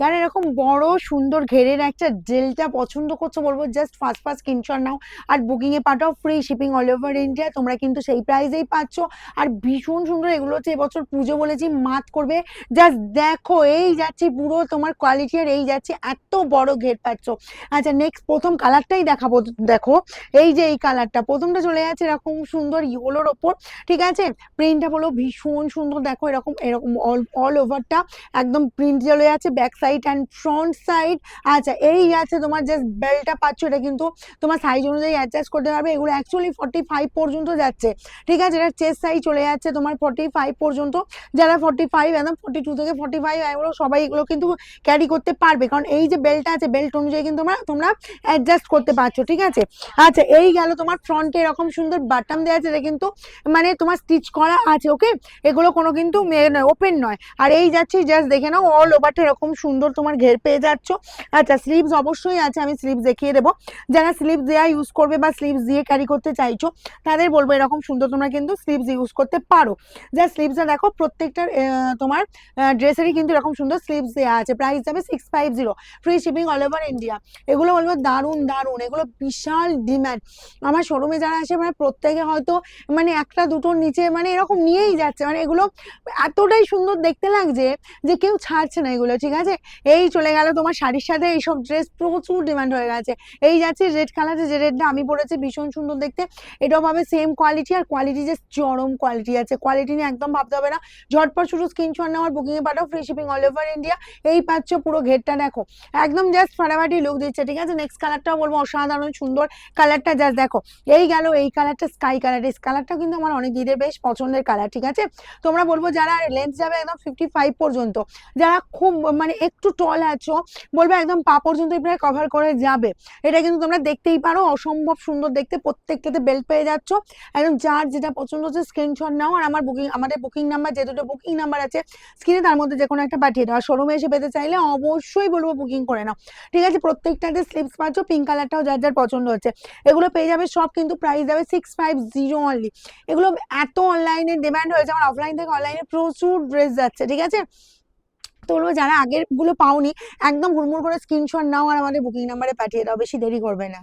যারা এরকম বড় সুন্দর ঘেরের একটা জেলটা পছন্দ করছো, বলবো জাস্ট ফার্স্ট ফার্স্ট স্ক্রিনশট নাও আর বুকিং এ পাঠাও, free shipping all over India. তোমরা কিন্তু সেই প্রাইসেই পাচ্ছ। আর ভীষণ সুন্দর এগুলো হচ্ছে, এবছর পুজো বলেছি মাত করবে। জাস্ট দেখো, এই যাচ্ছে পুরো তোমার কোয়ালিটি, আর এই যাচ্ছে এত বড় ঘের পাচ্ছ। আচ্ছা, নেক্সট প্রথম কালারটাই দেখাবো। দেখো, এই যে এই কালারটা প্রথমটা চলে যাচ্ছে এরকম সুন্দর ইয়েলোর ওপর, ঠিক আছে। প্রিন্টটা বলো ভীষণ সুন্দর, দেখো এরকম এরকম অল ওভারটা একদম প্রিন্ট চলে যাচ্ছে, back side and front side. আচ্ছা, এই আছে তোমার জাস্ট বেল্টটা পাচ্ছ, এটা কিন্তু তোমার সাইজ অনুযায়ী অ্যাডজাস্ট করতে পারবে। এগুলো অ্যাকচুয়ালি 45 পর্যন্ত যাচ্ছে, ঠিক আছে। এটা চেস্ট সাইজ চলে যাচ্ছে তোমার 45 পর্যন্ত। যারা 45 একদম 42 থেকে 45 এগুলো সবাই এগুলো কিন্তু ক্যারি করতে পারবে, কারণ এই যে বেল্টটা আছে বেল্ট অনুযায়ী কিন্তু তোমরা অ্যাডজাস্ট করতে পারছো, ঠিক আছে। আচ্ছা, এই গেল তোমার ফ্রন্টে এরকম সুন্দর বাটন দেওয়া আছে, এটা কিন্তু মানে তোমার স্টিচ করা আছে, ওকে। এগুলো কোনো কিন্তু ওপেন নয়। আর এই যাচ্ছে জাস্ট দেখে নাও, অল ওভারটা এরকম সুন্দর তোমার ঘের পেয়ে যাচ্ছ। আচ্ছা, স্লিভস অবশ্যই আছে, আমি স্লিভস দেখিয়ে দেবো। যারা স্লিভস দেওয়া ইউজ করবে বা স্লিভস দিয়ে ক্যারি করতে চাইছো, তাদের বলবো এরকম সুন্দর তোমরা কিন্তু স্লিভস ইউজ করতে পারো। যা স্লিভসটা দেখো, প্রত্যেকটার তোমার ড্রেসেরই কিন্তু এরকম সুন্দর স্লিভস দেওয়া আছে। প্রাইস যাবে 650, free shipping all over India. এগুলো বলবো দারুণ দারুণ, এগুলো বিশাল ডিম্যান্ড। আমার শোরুমে যারা আসে মানে প্রত্যেকে হয়তো মানে একটা দুটোর নিচে মানে এরকম নিয়েই যাচ্ছে, মানে এগুলো এতটাই সুন্দর দেখতে লাগছে যে কেউ ছাড়ছে না এগুলো, ঠিক আছে। এই চলে গেল তোমার শাড়ির সাথে এইসব ড্রেস প্রচুর ডিমান্ড হয়ে গেছে। এই যাচ্ছে রেড কালারে, যে রেডটা আমি পরেছি ভীষণ সুন্দর দেখতে। এটাও পাবে সেম কোয়ালিটি, আর কোয়ালিটি যে চরম কোয়ালিটি আছে, কোয়ালিটি নিয়ে একদম ভাবতে হবে না। ঝটপট শুধু স্ক্রিনশট নেওয়ার বুকিং এ পাঠাও, free shipping all over India. এই পাচ্ছ পুরো ঘেরটা দেখো, একদম জাস্ট ফাটাফাটি লুক দিচ্ছে, ঠিক আছে। নেক্সট কালারটাও বলবো অসাধারণ সুন্দর কালারটা, জাস্ট দেখো। এই গেল এই কালারটা, স্কাই কালার। এই কালারটা কিন্তু আমার অনেক দিনের বেশ পছন্দের কালার, ঠিক আছে। তোমরা বলবো যারা লেন্থ যাবে একদম 55 পর্যন্ত, যারা খুব মানে একটু টল আছো, বলবো একদম পা পর্যন্ত প্রায় কভার করে যাবে। এটা কিন্তু তোমরা দেখতেই পারো, অসম্ভব সুন্দর দেখতে। প্রত্যেকটাতে বেল্ট পেয়ে যাচ্ছ। একদম যার যেটা পছন্দ হচ্ছে স্ক্রিনশট নাও, আর আমাদের বুকিং নাম্বার, যে দুটো বুকিং নাম্বার আছে স্ক্রিনে, তার মধ্যে যে কোনো একটা পাঠিয়ে দাও। আর শোরুমে এসে পেতে চাইলে অবশ্যই বলবো বুকিং করে নাও, ঠিক আছে। প্রত্যেকটাতে স্লিপস পাচ্ছ, পিঙ্ক কালারটাও যার যার পছন্দ হচ্ছে এগুলো পেয়ে যাবে। সব কিন্তু প্রাইস যাবে 650 অনলি। এগুলো এত অনলাইনে ডিমান্ড হয়েছে, আমার অফলাইন থেকে অনলাইনে প্রচুর ড্রেস যাচ্ছে, ঠিক আছে। তো বলবো যারা আগের গুলো পাওনি, একদম হুড়মুড় করে স্ক্রিনশট নাও আর আমাদের বুকিং নাম্বারে পাঠিয়ে দাও, বেশি দেরি করবে না।